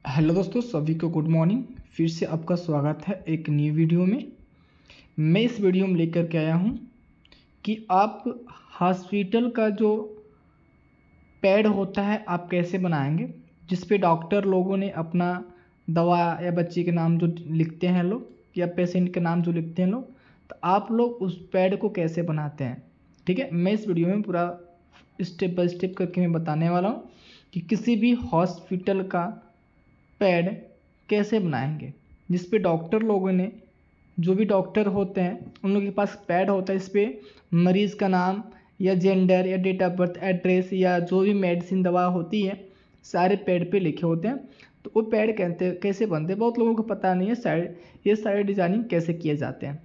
Hello दोस्तों, सभी को गुड मॉर्निंग। फिर से आपका स्वागत है एक न्यू वीडियो में। मैं इस वीडियो में लेकर के आया हूँ कि आप हॉस्पिटल का जो पैड होता है आप कैसे बनाएंगे, जिस पे डॉक्टर लोगों ने अपना दवा या बच्चे के नाम जो लिखते हैं लोग या पेशेंट के नाम जो लिखते हैं लोग, तो आप लोग उस पैड को कैसे बनाते हैं। ठीक है, मैं इस वीडियो में पूरा स्टेप बाय स्टेप करके मैं बताने वाला हूँ कि किसी भी हॉस्पिटल का पैड कैसे बनाएंगे, जिस पे डॉक्टर लोगों ने, जो भी डॉक्टर होते हैं उन लोगों के पास पैड होता है, इस पे मरीज़ का नाम या जेंडर या डेट ऑफ बर्थ, एड्रेस या जो भी मेडिसिन दवा होती है सारे पैड पे लिखे होते हैं। तो वो पैड कहते कैसे बनते हैं, बहुत लोगों को पता नहीं है ये सारे डिज़ाइनिंग कैसे किए जाते हैं।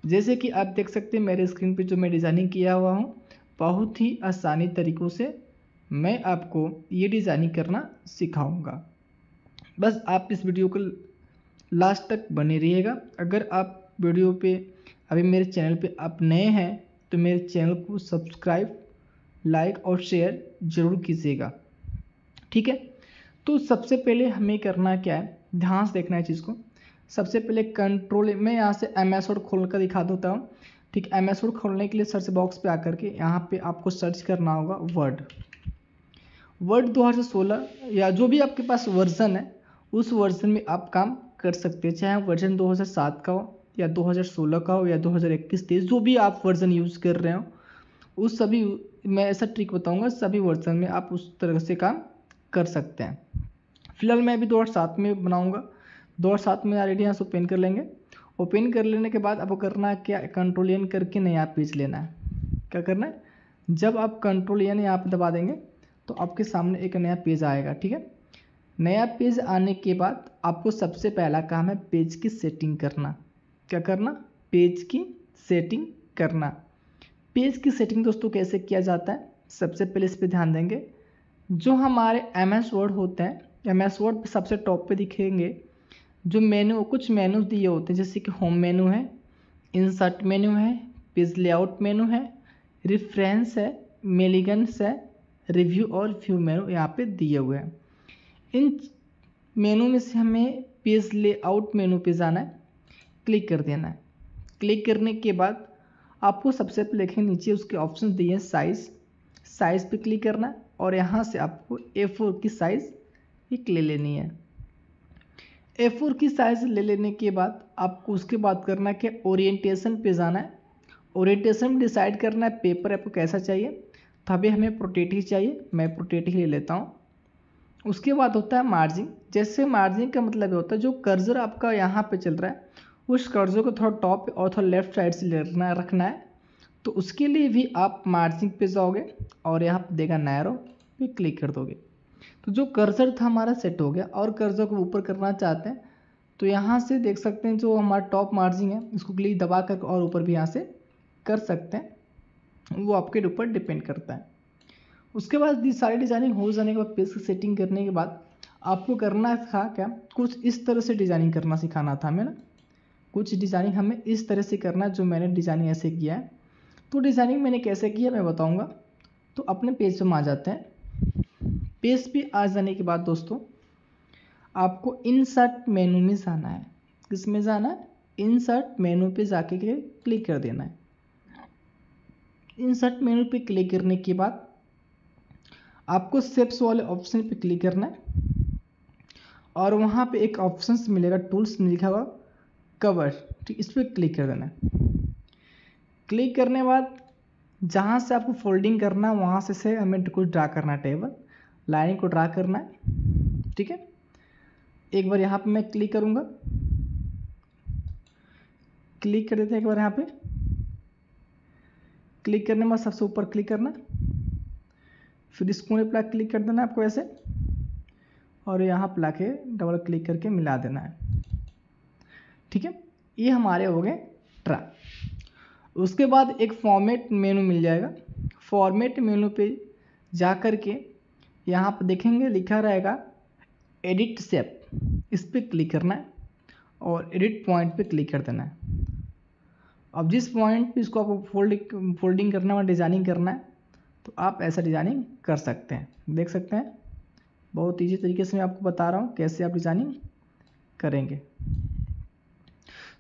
जैसे कि आप देख सकते हैं मेरे स्क्रीन पे जो मैं डिज़ाइनिंग किया हुआ हूँ, बहुत ही आसानी तरीक़ों से मैं आपको ये डिज़ाइनिंग करना सिखाऊँगा। बस आप इस वीडियो को लास्ट तक बने रहिएगा। अगर आप वीडियो पे अभी मेरे चैनल पे आप नए हैं तो मेरे चैनल को सब्सक्राइब, लाइक और शेयर ज़रूर कीजिएगा। ठीक है, तो सबसे पहले हमें करना क्या है, ध्यान से देखना है चीज़ को। सबसे पहले कंट्रोल, मैं यहाँ से MS वर्ड खोल कर दिखा देता हूँ। ठीक, MS वर्ड खोलने के लिए सर्च बॉक्स पे आकर के यहाँ पे आपको सर्च करना होगा वर्ड 2016 या जो भी आपके पास वर्जन है उस वर्जन में आप काम कर सकते हैं, चाहे वर्जन 2007 का हो या 2016 का हो या 2021-23, जो भी आप वर्जन यूज़ कर रहे हो उस सभी, मैं ऐसा ट्रिक बताऊंगा, सभी वर्जन में आप उस तरह से काम कर सकते हैं। फिलहाल मैं अभी 2007 में बनाऊंगा। 2007 में ऑलरेडी यहाँ से ओपन कर लेंगे। ओपन कर लेने के बाद आपको करना है क्या, कंट्रोल एन करके नया पेज लेना है। क्या करना है, जब आप कंट्रोल एन यहाँ पर दबा देंगे तो आपके सामने एक नया पेज आएगा। ठीक है, नया पेज आने के बाद आपको सबसे पहला काम है पेज की सेटिंग करना। क्या करना, पेज की सेटिंग करना। पेज की सेटिंग दोस्तों कैसे किया जाता है, सबसे पहले इस पे ध्यान देंगे। जो हमारे MS वर्ड होते हैं, MS वर्ड पे सबसे टॉप पे दिखेंगे जो मेनू, कुछ मेनू दिए होते हैं, जैसे कि होम मेनू है, इंसर्ट मेनू है, पेज लेआउट मेनू है, रेफरेंस है, मेलिगन्स है, रिव्यू और व्यू मेनू यहाँ पे दिए हुए हैं। इन मेनू में से हमें पेज लेआउट मेनू पे जाना है, क्लिक कर देना है। क्लिक करने के बाद आपको सबसे पहले देखें नीचे उसके ऑप्शन दिए हैं, साइज़ पे क्लिक करना है और यहाँ से आपको A4 की साइज़ एक ले लेनी है। A4 की साइज़ ले लेने के बाद आपको उसके बाद करना है कि ओरिएंटेशन पे जाना है। ओरिएंटेशन में डिसाइड करना है पेपर आपको कैसा चाहिए, तो अभी हमें प्रोटेक्ट ही चाहिए, मैं प्रोटेक्ट ही ले लेता हूँ। उसके बाद होता है मार्जिन। जैसे मार्जिन का मतलब ये होता है जो कर्सर आपका यहाँ पे चल रहा है उस कर्सर को थोड़ा टॉप और थोड़ा लेफ्ट साइड से रखना है। तो उसके लिए भी आप मार्जिन पे जाओगे और यहाँ पे देगा नैरो पे क्लिक कर दोगे, तो जो कर्सर था हमारा सेट हो गया। और कर्सर को ऊपर करना चाहते हैं तो यहाँ से देख सकते हैं जो हमारा टॉप मार्जिन है इसको क्लिक दबा कर और ऊपर भी यहाँ से कर सकते हैं, वो आपके ऊपर डिपेंड करता है। उसके बाद सारी डिज़ाइनिंग हो जाने के बाद पेज की सेटिंग करने के बाद आपको करना था क्या, कुछ इस तरह से डिज़ाइनिंग करना सिखाना था हमें ना, कुछ डिज़ाइनिंग हमें इस तरह से करना है जो मैंने डिज़ाइनिंग ऐसे किया है। तो डिज़ाइनिंग मैंने कैसे किया मैं बताऊंगा। तो अपने पेज पे आ जाते हैं। पेज पे आ जाने के बाद दोस्तों आपको इंसर्ट मेनू में जाना है। किस में जाना है, इंसर्ट मेनू पे जाके के क्लिक कर देना है। इंसर्ट मेनू पे क्लिक करने के बाद आपको शेप्स वाले ऑप्शन पे क्लिक करना है और वहाँ पे एक ऑप्शन मिलेगा टूल्स में लिखा हुआ कवर, ठीक, इस पर क्लिक कर देना है। क्लिक करने के बाद जहाँ से आपको फोल्डिंग करना है वहाँ से हमें कुछ ड्रा करना है, टेबल लाइन को ड्रा करना है। ठीक है, एक बार यहाँ पे मैं क्लिक करूँगा, क्लिक कर देते हैं एक बार यहाँ पे। क्लिक करने के बाद सबसे ऊपर क्लिक करना है, फिर इस कोने पर क्लिक कर देना है आपको ऐसे, और यहाँ पर लाके डबल क्लिक करके मिला देना है। ठीक है, ये हमारे हो गए ट्रा। उसके बाद एक फॉर्मेट मेनू मिल जाएगा। फॉर्मेट मेनू पे जा कर के यहाँ पर देखेंगे लिखा रहेगा एडिट शेप, इस पर क्लिक करना है और एडिट पॉइंट पे क्लिक कर देना है। अब जिस पॉइंट पे इसको आपको फोल्डिंग करना है, डिज़ाइनिंग करना है, तो आप ऐसा डिज़ाइनिंग कर सकते हैं। देख सकते हैं बहुत ईजी तरीके से मैं आपको बता रहा हूँ कैसे आप डिज़ाइनिंग करेंगे।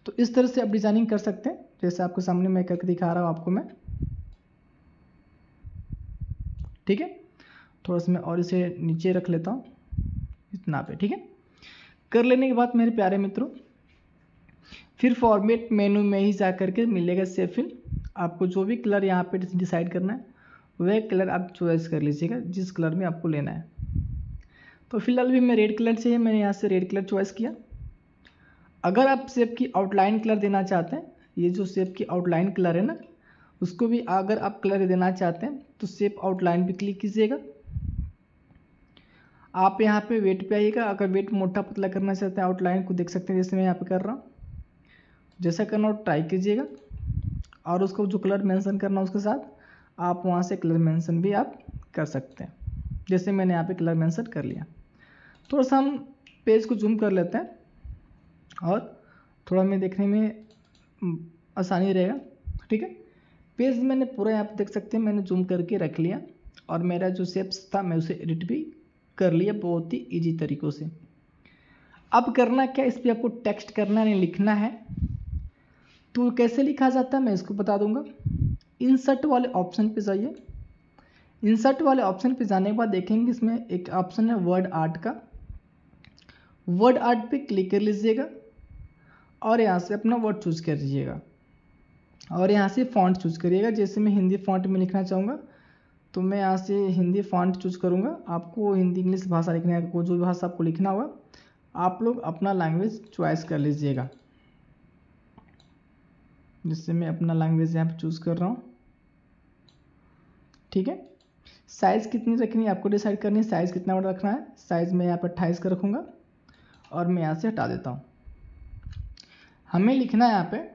तो इस तरह से आप डिज़ाइनिंग कर सकते हैं, जैसे आपके सामने मैं करके दिखा रहा हूँ आपको मैं। ठीक है, थोड़ा सा मैं और इसे नीचे रख लेता हूँ इतना पे। ठीक है, कर लेने के बाद मेरे प्यारे मित्रों, फिर फॉर्मेट मेनू में ही जा करके मिलेगा सेव फिल। आपको जो भी कलर यहाँ पे डिसाइड करना है वह कलर आप चॉइस कर लीजिएगा जिस कलर में आपको लेना है। तो फिलहाल भी मैं रेड कलर चाहिए, मैंने यहाँ से रेड कलर चॉइस किया। अगर आप शेप की आउटलाइन कलर देना चाहते हैं, ये जो शेप की आउटलाइन कलर है ना, उसको भी अगर आप कलर देना चाहते हैं तो शेप आउटलाइन पे क्लिक कीजिएगा। आप यहाँ पे वेट पे आइएगा, अगर वेट मोटा पतला करना चाहते हैं आउटलाइन को देख सकते हैं जैसे मैं यहाँ पे कर रहा हूँ। जैसा करना हो ट्राई कीजिएगा, और उसको जो कलर मेंशन करना उसके साथ आप वहाँ से कलर मेंशन भी आप कर सकते हैं, जैसे मैंने यहाँ पे कलर मेंशन कर लिया। थोड़ा सा हम पेज को जूम कर लेते हैं और थोड़ा में देखने में आसानी रहेगा। ठीक है, पेज मैंने पूरा यहाँ पे देख सकते हैं मैंने जूम करके रख लिया, और मेरा जो शेप्स था मैं उसे एडिट भी कर लिया बहुत ही ईजी तरीक़ों से। अब करना क्या, इस पर आपको टेक्स्ट करना नहीं लिखना है। तो कैसे लिखा जाता है मैं इसको बता दूंगा। इंसर्ट वाले ऑप्शन पे जाइए। इंसर्ट वाले ऑप्शन पे जाने के बाद देखेंगे इसमें एक ऑप्शन है वर्ड आर्ट का। वर्ड आर्ट पे क्लिक कर लीजिएगा और यहाँ से अपना वर्ड चूज कर लीजिएगा, और यहाँ से फॉन्ट चूज करिएगा। जैसे मैं हिंदी फॉन्ट में लिखना चाहूँगा तो मैं यहाँ से हिंदी फॉन्ट चूज करूँगा। आपको हिंदी इंग्लिश भाषा लिखना है, कोई जो भाषा आपको लिखना होगा आप लोग अपना लैंग्वेज चॉइस कर लीजिएगा। जिससे मैं अपना लैंग्वेज यहाँ पे चूज़ कर रहा हूँ। ठीक है, साइज़ कितनी रखनी है आपको डिसाइड करनी है, साइज़ कितना बड़ा रखना है। साइज़ मैं यहाँ पर 28 का रखूँगा और मैं यहाँ से हटा देता हूँ। हमें लिखना है यहाँ पे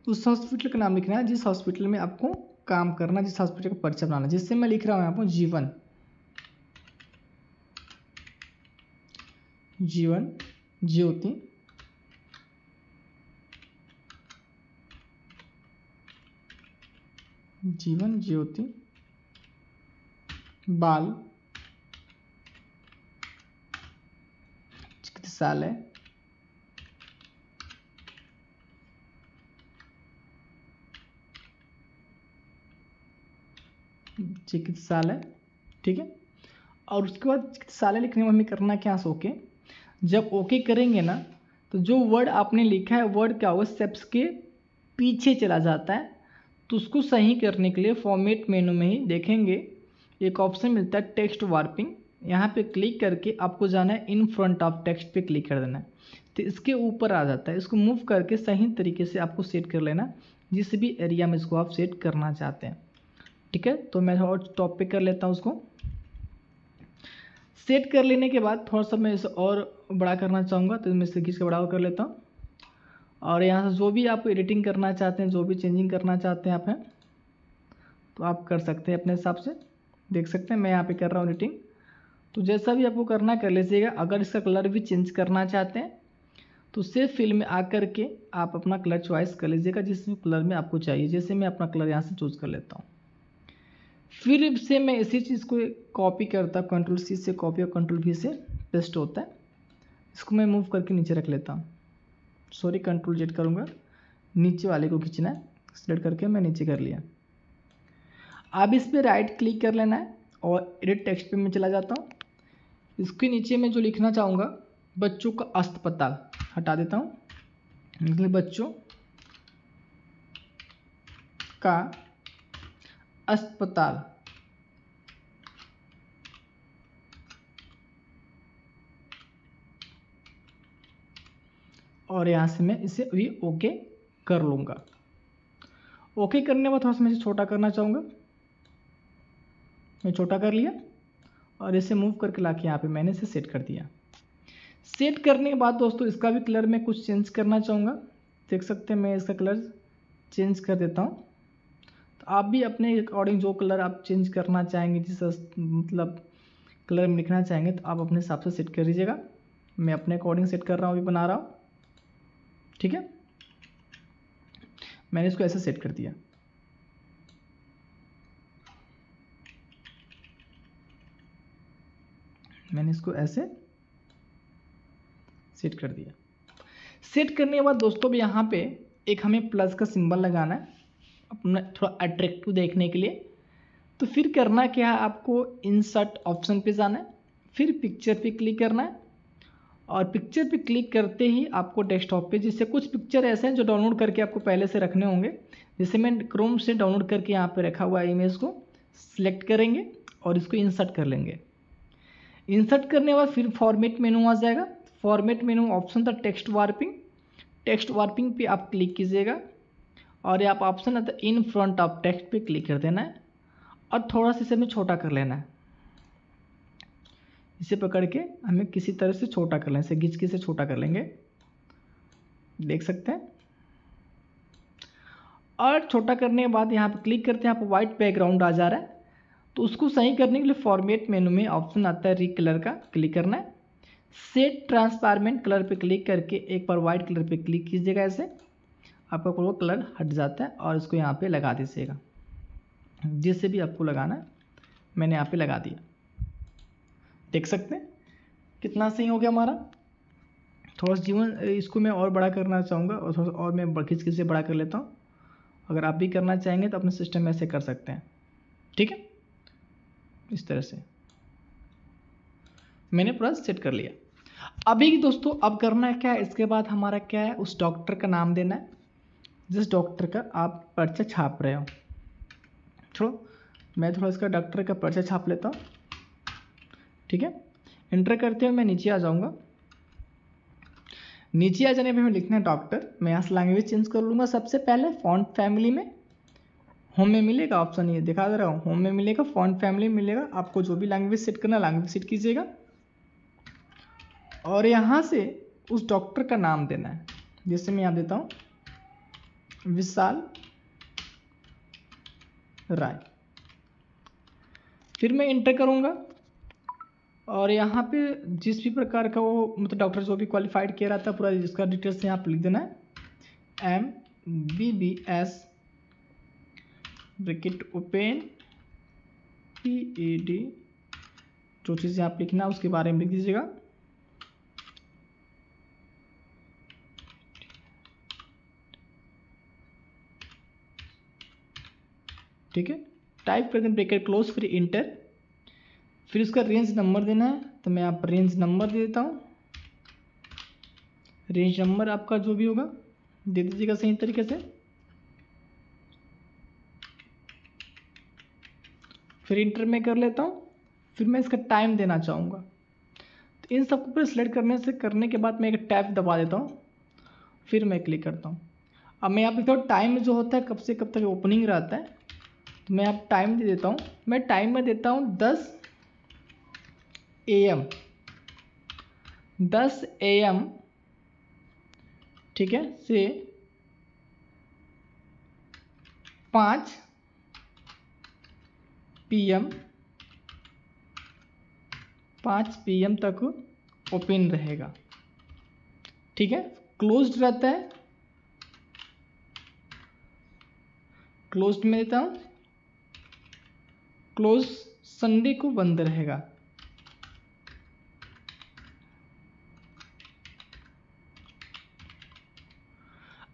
उस हॉस्पिटल का नाम लिखना है जिस हॉस्पिटल में आपको काम करना, जिस हॉस्पिटल का परिचय बनाना। जिससे मैं लिख रहा हूँ यहाँ पर जीवन, जीवन ज्योति जीवन ज्योति बाल चिकित्सालय चिकित्सालय। ठीक है, और उसके बाद चिकित्सालय लिखने में हमें करना क्या है, ओके। जब ओके करेंगे ना तो जो वर्ड आपने लिखा है वर्ड क्या होगा स्टेप्स के पीछे चला जाता है। तो उसको सही करने के लिए फॉर्मेट मेनू में ही देखेंगे एक ऑप्शन मिलता है टेक्स्ट वार्पिंग। यहाँ पे क्लिक करके आपको जाना है इन फ्रंट ऑफ टेक्स्ट पे क्लिक कर देना है, तो इसके ऊपर आ जाता है। इसको मूव करके सही तरीके से आपको सेट कर लेना जिस भी एरिया में इसको आप सेट करना चाहते हैं। ठीक है, तो मैं और टॉप पे कर लेता हूँ उसको। सेट कर लेने के बाद थोड़ा सा मैं इसे और बड़ा करना चाहूँगा तो मैं इसे खींच के बड़ा कर लेता हूँ, और यहाँ से जो भी आप एडिटिंग करना चाहते हैं, जो भी चेंजिंग करना चाहते हैं आप हैं तो आप कर सकते हैं अपने हिसाब से। देख सकते हैं मैं यहाँ पे कर रहा हूँ एडिटिंग, तो जैसा भी आपको करना कर लीजिएगा। अगर इसका कलर भी चेंज करना चाहते हैं तो सेव फिल में आकर के आप अपना कलर चॉइस कर लीजिएगा जिस भी कलर में आपको चाहिए। जैसे मैं अपना कलर यहाँ से चूज कर लेता हूँ। फिर से मैं इसी चीज़ को कॉपी करता, कंट्रोल सी से कॉपी और कंट्रोल वी से पेस्ट होता है। इसको मैं मूव करके नीचे रख लेता हूँ। सॉरी, कंट्रोल जेड करूँगा, नीचे वाले को खींचना है। सेलेक्ट करके मैं नीचे कर लिया। अब इस पर राइट क्लिक कर लेना है और एडिट टेक्स्ट पे मैं चला जाता हूँ। इसके नीचे मैं जो लिखना चाहूँगा बच्चों का अस्पताल हटा देता हूँ, मतलब बच्चों का अस्पताल। और यहाँ से मैं इसे भी ओके कर लूँगा। ओके करने के बाद थोड़ा सा मैं इसे छोटा करना चाहूँगा, मैं छोटा कर लिया और इसे मूव करके लाके यहाँ पे मैंने इसे सेट कर दिया। सेट करने के बाद दोस्तों इसका भी कलर मैं कुछ चेंज करना चाहूँगा। देख सकते हैं मैं इसका कलर चेंज कर देता हूँ। तो आप भी अपने अकॉर्डिंग जो कलर आप चेंज करना चाहेंगे, जिस मतलब कलर में लिखना चाहेंगे तो आप अपने हिसाब से सेट कर लीजिएगा। मैं अपने अकॉर्डिंग सेट कर रहा हूँ, अभी बना रहा हूँ। ठीक है, मैंने इसको ऐसे सेट कर दिया। मैंने इसको ऐसे सेट कर दिया। सेट करने के बाद दोस्तों भी यहाँ पे एक हमें प्लस का सिंबल लगाना है अपना थोड़ा अट्रैक्टिव देखने के लिए। तो फिर करना क्या है, आपको इंसर्ट ऑप्शन पे जाना है, फिर पिक्चर पे क्लिक करना है और पिक्चर पे क्लिक करते ही आपको डेस्कटॉप पे, जिससे कुछ पिक्चर ऐसे हैं जो डाउनलोड करके आपको पहले से रखने होंगे, जैसे मैं क्रोम से डाउनलोड करके यहाँ पे रखा हुआ है इमेज को सिलेक्ट करेंगे और इसको इंसर्ट कर लेंगे। इंसर्ट करने के बाद फिर फॉर्मेट मेनू आ जाएगा। फॉर्मेट मेनू ऑप्शन था टेक्स्ट वार्पिंग, टेक्स्ट वार्पिंग पे आप क्लिक कीजिएगा और आप ऑप्शन आता है इन फ्रंट ऑफ टेक्स्ट पे क्लिक कर देना है और थोड़ा सा इसे हमें छोटा कर लेना है। इसे पकड़ के हमें किसी तरह से छोटा कर लेना है, इसे घिंच के से छोटा कर लेंगे, देख सकते हैं। और छोटा करने के बाद यहाँ पे क्लिक करते हैं, यहाँ पे वाइट बैकग्राउंड आ जा रहा है, तो उसको सही करने के लिए फॉर्मेट मेनू में ऑप्शन आता है रिकलर का, क्लिक करना है। सेट ट्रांसपेरेंट कलर पे क्लिक करके एक बार वाइट कलर पे क्लिक कीजिएगा, ऐसे आपका वो कलर हट जाता है और इसको यहाँ पे लगा दीजिएगा, जिससे भी आपको लगाना है। मैंने यहाँ पे लगा दिया, देख सकते हैं कितना सही हो गया हमारा। थोड़ा सा जीवन इसको मैं और बड़ा करना चाहूँगा और थोड़ा और मैं खींच के से बड़ा कर लेता हूँ। अगर आप भी करना चाहेंगे तो अपने सिस्टम में ऐसे कर सकते हैं, ठीक है। इस तरह से मैंने पूरा सेट कर लिया। अभी दोस्तों अब करना क्या है, इसके बाद हमारा क्या है, उस डॉक्टर का नाम देना है जिस डॉक्टर का आप पर्चा छाप रहे हो। छोड़ो, मैं थोड़ा इसका डॉक्टर का पर्चा छाप लेता हूँ, ठीक है। एंटर करते हुए मैं नीचे आ जाऊँगा। नीचे आ जाने पे हमें लिखना है डॉक्टर। मैं यहाँ से लैंग्वेज चेंज कर लूँगा। सबसे पहले फॉन्ट फैमिली में होम में मिलेगा ऑप्शन, ये दिखा दे रहा हूँ, होम में मिलेगा, फॉन्ट फैमिली में मिलेगा। आपको जो भी लैंग्वेज सेट करना लैंग्वेज सेट कीजिएगा और यहाँ से उस डॉक्टर का नाम देना है। जैसे मैं यहाँ देता हूँ विशाल राय, फिर मैं इंटर करूँगा और यहाँ पे जिस भी प्रकार का वो मतलब डॉक्टर जो भी क्वालिफाइड किया रहता है पूरा इसका डिटेल्स यहाँ पे लिख देना है। MBBS ब्रैकेट ओपन PED, जो चीज़ यहाँ पे लिखना है उसके बारे में लिख दीजिएगा। ठीक है, टाइप कर दें ब्रैकेट क्लोज, फिर इंटर। फिर उसका रेंज नंबर देना है, तो मैं यहाँ पर रेंज नंबर दे देता हूँ। रेंज नंबर आपका जो भी होगा दे दीजिएगा सही तरीके से। फिर इंटर में कर लेता हूँ। फिर मैं इसका टाइम देना चाहूँगा, तो इन सबको पूरा सिलेक्ट करने के बाद मैं एक टैब दबा देता हूँ, फिर मैं क्लिक करता हूँ। अब मैं यहाँ पे थोड़ा टाइम जो होता है कब से कब तक ओपनिंग रहता है, तो मैं आप टाइम दे देता हूँ। मैं टाइम में देता हूँ 10 AM, 10 AM, ठीक है, से 5 PM, 5 PM तक ओपन रहेगा, ठीक है। क्लोज्ड रहता है, क्लोज्ड में देता हूँ, क्लोज संडे को बंद रहेगा।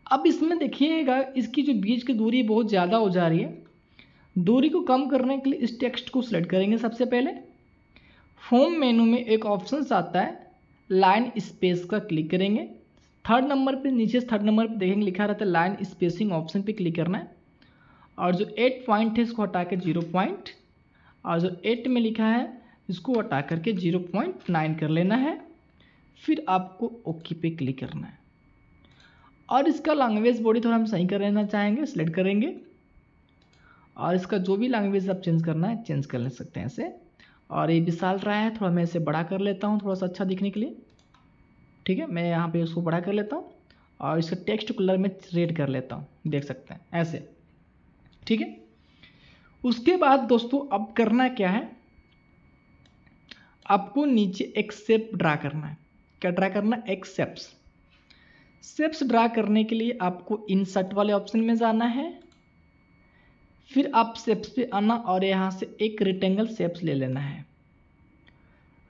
अब इसमें देखिएगा इसकी जो बीच की दूरी बहुत ज़्यादा हो जा रही है। दूरी को कम करने के लिए इस टेक्स्ट को सिलेक्ट करेंगे। सबसे पहले होम मेनू में एक ऑप्शन आता है लाइन स्पेस का, क्लिक करेंगे। थर्ड नंबर पे नीचे थर्ड नंबर पे देखेंगे लिखा रहता है लाइन स्पेसिंग, ऑप्शन पे क्लिक करना है और जो 8 पॉइंट है इसको हटा के 0 पॉइंट और जो 8 में लिखा है इसको हटा करके 0.9 कर लेना है। फिर आपको ओके पे क्लिक करना है और इसका लैंग्वेज बॉडी थोड़ा हम सही कर लेना चाहेंगे, सिलेक्ट करेंगे और इसका जो भी लैंग्वेज आप चेंज करना है चेंज कर ले सकते हैं ऐसे। और ये विशाल रहा है, थोड़ा मैं इसे बड़ा कर लेता हूँ थोड़ा सा अच्छा दिखने के लिए, ठीक है। मैं यहाँ पे उसको बड़ा कर लेता हूँ और इसका टेक्स्ट कलर में रेड कर लेता हूँ, देख सकते हैं ऐसे, ठीक है। उसके बाद दोस्तों अब करना क्या है, आपको नीचे एक शेप ड्रा करना है। क्या ड्रा करना है, एक शेप्स ड्रा करने के लिए आपको इंसर्ट वाले ऑप्शन में जाना है। फिर आप शेप्स पे आना और यहाँ से एक रेक्टेंगल शेप्स ले लेना है।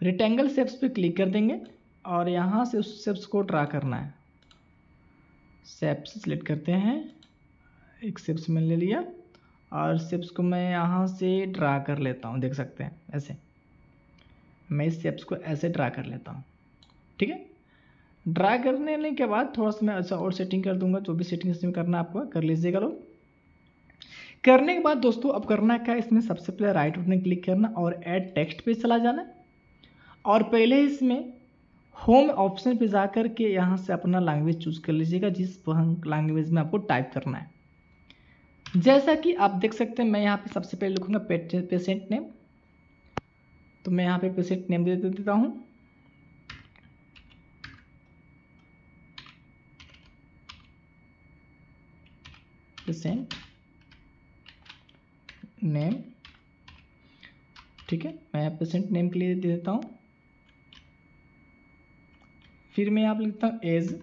रेक्टेंगल शेप्स पे क्लिक कर देंगे और यहाँ से उस शेप्स को ड्रा करना है। शेप्स सिलेक्ट करते हैं, एक शेप्स मैंने ले लिया और शेप्स को मैं यहाँ से ड्रा कर लेता हूँ। देख सकते हैं ऐसे, मैं इस शेप्स को ऐसे ड्रा कर लेता हूँ। ठीक है, ड्रा करने के बाद थोड़ा सा मैं ऐसा और सेटिंग कर दूंगा। जो भी सेटिंग इसमें करना आपको कर लीजिएगा लोग। करने के बाद दोस्तों अब करना क्या है, इसमें सबसे पहले राइट बटन क्लिक करना और ऐड टेक्स्ट पे चला जाना और पहले इसमें होम ऑप्शन पे जा कर के यहाँ से अपना लैंग्वेज चूज कर लीजिएगा, जिस लैंग्वेज में आपको टाइप करना है। जैसा कि आप देख सकते हैं मैं यहाँ पे सबसे पहले लिखूंगा पेशेंट नेम, तो मैं यहाँ पे पेशेंट नेम दे देता हूँ। पेशेंट नेम, ठीक है, मैं पेशेंट नेम के लिए दे देता हूँ। फिर मैं यहाँ पे लिखता हूँ एज,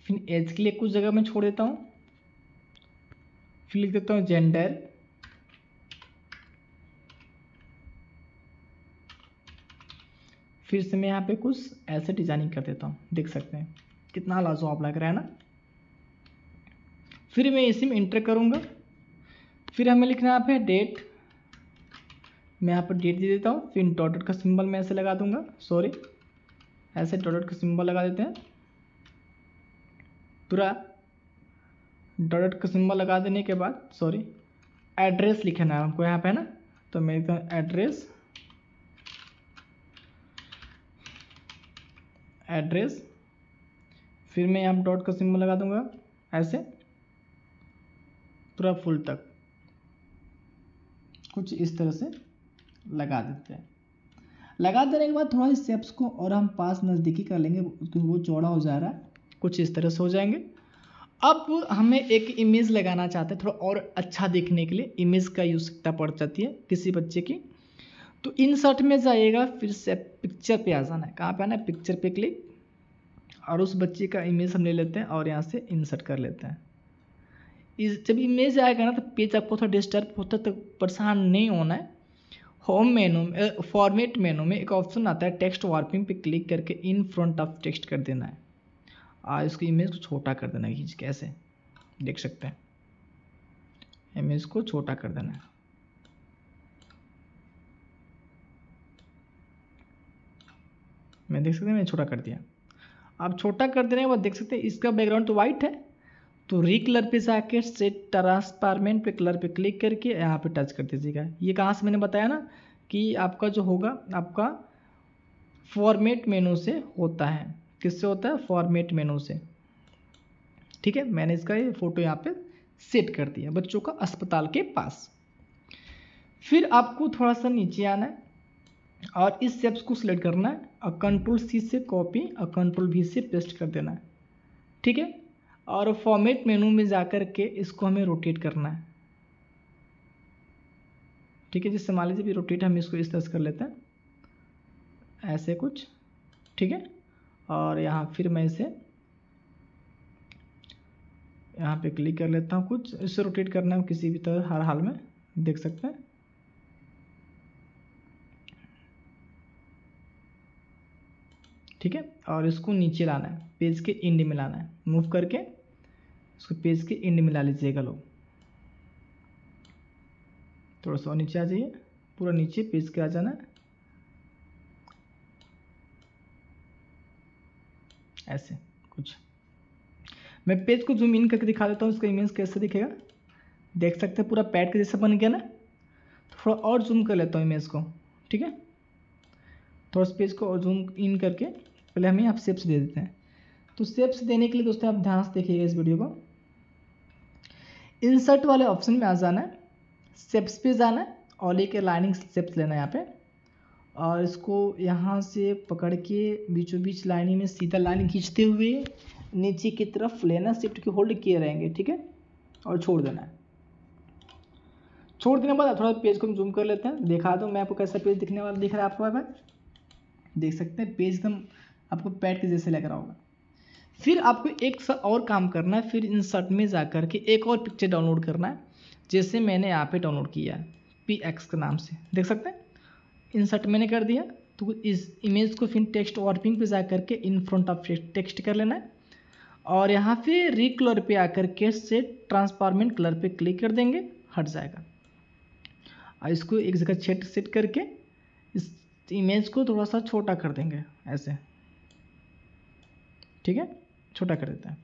फिर एज के लिए कुछ जगह मैं छोड़ देता हूँ। फिर लिख देता हूँ जेंडर, फिर से मैं यहाँ पे कुछ ऐसे डिजाइनिंग कर देता हूँ। देख सकते हैं कितना लाजवाब लग रहा है ना। फिर मैं इसी में इंटर करूँगा। फिर हमें लिखना है यहाँ पे डेट, मैं यहाँ पर डेट दे देता हूँ। फिर डॉट का सिंबल मैं ऐसे लगा दूंगा, सॉरी ऐसे डॉट का सिंबल लगा देते हैं। पूरा डॉट का सिंबल लगा देने के बाद सॉरी एड्रेस लिखना है हमको यहाँ पे ना, तो मैं लिखता हूँ एड्रेस। फिर मैं यहाँ डॉट का सिंबल लगा दूंगा ऐसे पूरा फुल तक, कुछ इस तरह से लगा देते हैं। लगा देने के बाद थोड़ा इस शेप्स को और हम पास नज़दीकी कर लेंगे क्योंकि वो चौड़ा हो जा रहा है, कुछ इस तरह से हो जाएंगे। अब हमें एक इमेज लगाना चाहते हैं थोड़ा और अच्छा दिखने के लिए, इमेज का आवश्यकता पड़ जाती है किसी बच्चे की। तो इंसर्ट में जाइएगा, फिर से पिक्चर पे आ जाना है। कहाँ पे आना है, पिक्चर पे क्लिक, और उस बच्चे का इमेज हम ले लेते हैं और यहाँ से इंसर्ट कर लेते हैं। जब इमेज आएगा ना तो पेज आपको थोड़ा डिस्टर्ब होता है, तो परेशान नहीं होना है। होम मेनू में फॉर्मेट मेनू में एक ऑप्शन आता है टेक्स्ट वार्पिंग पे क्लिक करके इन फ्रंट ऑफ टेक्स्ट कर देना है और इसको इमेज को छोटा कर देना है खींच के ऐसे। देख सकते हैं इमेज को छोटा कर देना है। मैं देख सकते हैं मैंने छोटा कर दिया। अब छोटा कर देने के बाद देख सकते हैं इसका बैकग्राउंड तो वाइट है, तो रीकलर पे जाके सेट ट्रांसपेरेंट पे कलर पे क्लिक करके यहाँ पे टच कर दीजिएगा। ये कहाँ से मैंने बताया ना कि आपका जो होगा आपका फॉर्मेट मेनू से होता है। किससे होता है, फॉर्मेट मेनू से। ठीक है, मैंने इसका ये फोटो यहाँ पे सेट कर दिया बच्चों का अस्पताल के पास। फिर आपको थोड़ा सा नीचे आना है और इस शेप्स को सिलेक्ट करना है और Ctrl+C से कॉपी और Ctrl+V से पेस्ट कर देना है। ठीक है, और फॉर्मेट मेनू में जाकर के इसको हमें रोटेट करना है। ठीक है, जिससे मान लीजिए भी रोटेट हम इसको इस तरह से कर लेते हैं ऐसे कुछ। ठीक है, और यहाँ फिर मैं इसे यहाँ पे क्लिक कर लेता हूँ। कुछ इससे रोटेट करना है किसी भी तरह, हर हाल में। देख सकते हैं ठीक है, और इसको नीचे लाना है, पेज के एंड में लाना है। मूव करके इसको पेज के एंड में ला लीजिएगा लोग। थोड़ा सा नीचे आ जाइए, पूरा नीचे पेज के आ जाना है ऐसे कुछ। मैं पेज को जूम इन करके दिखा देता हूँ इसका इमेज कैसे दिखेगा। देख सकते हैं पूरा पैड के जैसा बन गया ना। थोड़ा और जूम कर लेता हूँ इमेज को। ठीक है, थोड़ा सा पेज को और जूम इन करके पहले हमें आप शेप्स दे देते हैं। तो शेप्स देने के लिए दोस्तों आप ध्यान से देखिएगा इस वीडियो को। इंसर्ट वाले ऑप्शन में आ जाना है, शेप्स पे जाना है और एक लाइनिंग शेप्स लेना है यहाँ पे, और इसको यहाँ से पकड़ के बीचों बीच लाइनिंग में सीधा लाइन खींचते हुए नीचे की तरफ लेना, शिफ्ट की होल्ड किए रहेंगे। ठीक है, और छोड़ देना है। छोड़ देने के बाद थोड़ा पेज को हम जूम कर लेते हैं, दिखा दूँ मैं आपको कैसा पेज दिखने वाला दिख रहा है आपको। यहाँ पर देख सकते हैं पेज एकदम आपको पैड के जैसे लग रहा होगा। फिर आपको एक और काम करना है, फिर इंसर्ट में जाकर के एक और पिक्चर डाउनलोड करना है, जैसे मैंने यहाँ पे डाउनलोड किया है PX के नाम से। देख सकते हैं इंसर्ट मैंने कर दिया, तो इस इमेज को फिर टेक्स्ट वार्पिंग पे जा करके इन फ्रंट ऑफ टेक्स्ट कर लेना है और यहाँ पे रिकलर पे आकर के से ट्रांसफॉर्मेंट कलर पे क्लिक कर देंगे, हट जाएगा। और इसको एक जगह सेट करके इस इमेज को थोड़ा सा छोटा कर देंगे ऐसे, ठीक है, छोटा कर देते हैं,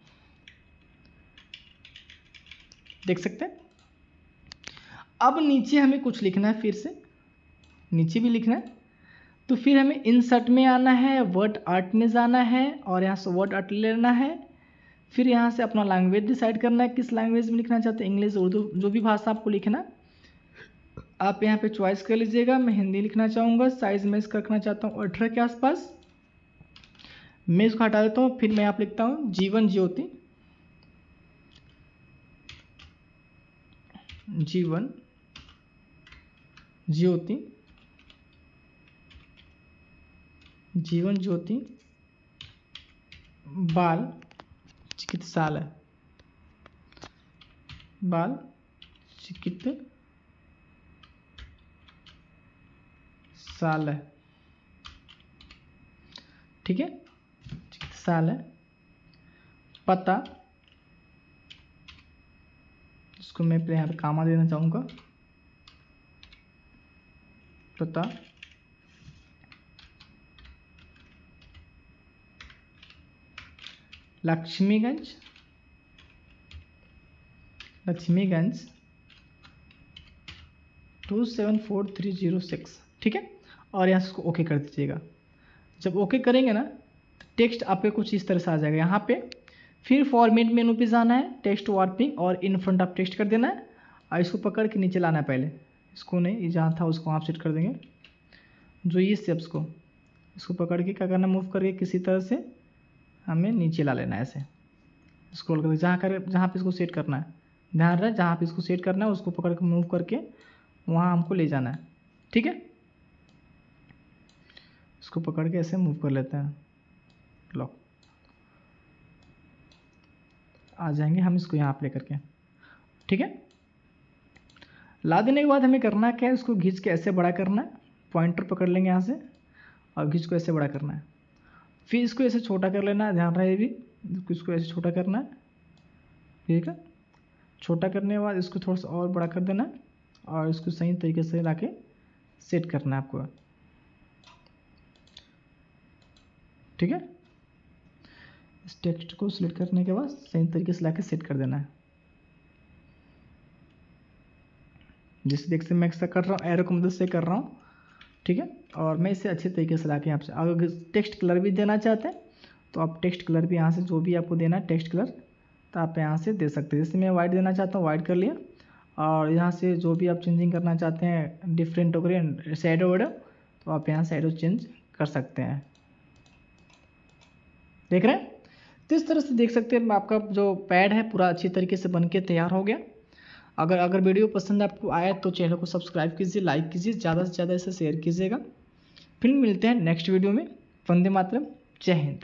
देख सकते हैं। अब नीचे हमें कुछ लिखना है, फिर से नीचे भी लिखना है, तो फिर हमें इंसर्ट में आना है, वर्ड आर्ट में जाना है और यहाँ से वर्ड आर्ट लेना है। फिर यहाँ से अपना लैंग्वेज डिसाइड करना है, किस लैंग्वेज में लिखना चाहते हैं, इंग्लिश, उर्दू, जो भी भाषा आपको लिखना आप यहाँ पे चॉइस कर लीजिएगा। मैं हिंदी लिखना चाहूँगा, साइज में इसका रखना चाहता हूँ 18 के आसपास। मैं इसको हटा देता हूँ, फिर मैं यहाँ पे लिखता हूँ जीवन ज्योति, जीवन ज्योति, जीवन ज्योति बाल चिकित्सालय, बाल चिकित्सालय, ठीक है, चिकित्सालय। पता, इसको मैं यहाँ पे कामा देना चाहूँगा, पता लक्ष्मीगंज, लक्ष्मीगंज 274306, ठीक है। और यहाँ से उसको ओके कर दीजिएगा। जब ओके करेंगे ना तो टेक्स्ट आपके कुछ इस तरह से आ जाएगा। यहाँ पे फिर फॉर्मेट मेनू पे जाना है, टेक्स्ट वार्पिंग और इन फ्रंट ऑफ टेक्स्ट कर देना है और इसको पकड़ के नीचे लाना है। पहले इसको नहीं, जहाँ था उसको आप सेट कर देंगे, जो ये स्टेप्स को इसको पकड़ के क्या करना, मूव करके किसी तरह से हमें नीचे ला लेना है, ऐसे स्क्रॉल करके जहाँ पे इसको सेट करना है, ध्यान रहे जहाँ पे इसको सेट करना है उसको पकड़ के मूव करके वहाँ हमको ले जाना है, ठीक है। इसको पकड़ के ऐसे मूव कर लेते हैं, लो आ जाएंगे हम इसको यहाँ पे लेकर के, ठीक है। ला देने के बाद हमें करना क्या है, इसको खींच के ऐसे बड़ा करना है, पॉइंटर पकड़ लेंगे यहाँ से और खींच को ऐसे बड़ा करना है। फिर इसको ऐसे छोटा कर लेना है, ध्यान रहे भी इसको ऐसे छोटा करना है, ठीक है। छोटा करने के बाद इसको थोड़ा सा और बड़ा कर देना है और इसको सही तरीके से लाके सेट करना है आपको, ठीक है। इस टेक्स्ट को सिलेक्ट करने के बाद सही तरीके से लाके सेट कर देना है। जैसे देखते मैं ऐसा कर रहा हूँ, एरो की मदद से कर रहा हूँ, ठीक है। और मैं इसे अच्छे तरीके से लाके यहाँ से, अगर टेक्स्ट कलर भी देना चाहते हैं तो आप टेक्स्ट कलर भी यहाँ से जो भी आपको देना है टेक्स्ट कलर तो आप यहाँ से दे सकते हैं। जैसे मैं वाइट देना चाहता हूँ, वाइट कर लिया और यहाँ से जो भी आप चेंजिंग करना चाहते हैं डिफरेंट वगैरह शैडो वगैरह तो आप यहाँ शैडो चेंज कर सकते हैं, देख रहे हैं। तो इस तरह से देख सकते हैं आपका जो पैड है पूरा अच्छी तरीके से बनके तैयार हो गया। अगर वीडियो पसंद आपको आया तो चैनल को सब्सक्राइब कीजिए, लाइक कीजिए, ज़्यादा से ज़्यादा इसे शेयर कीजिएगा। फिर मिलते हैं नेक्स्ट वीडियो में। वंदे मातरम, जय हिंद।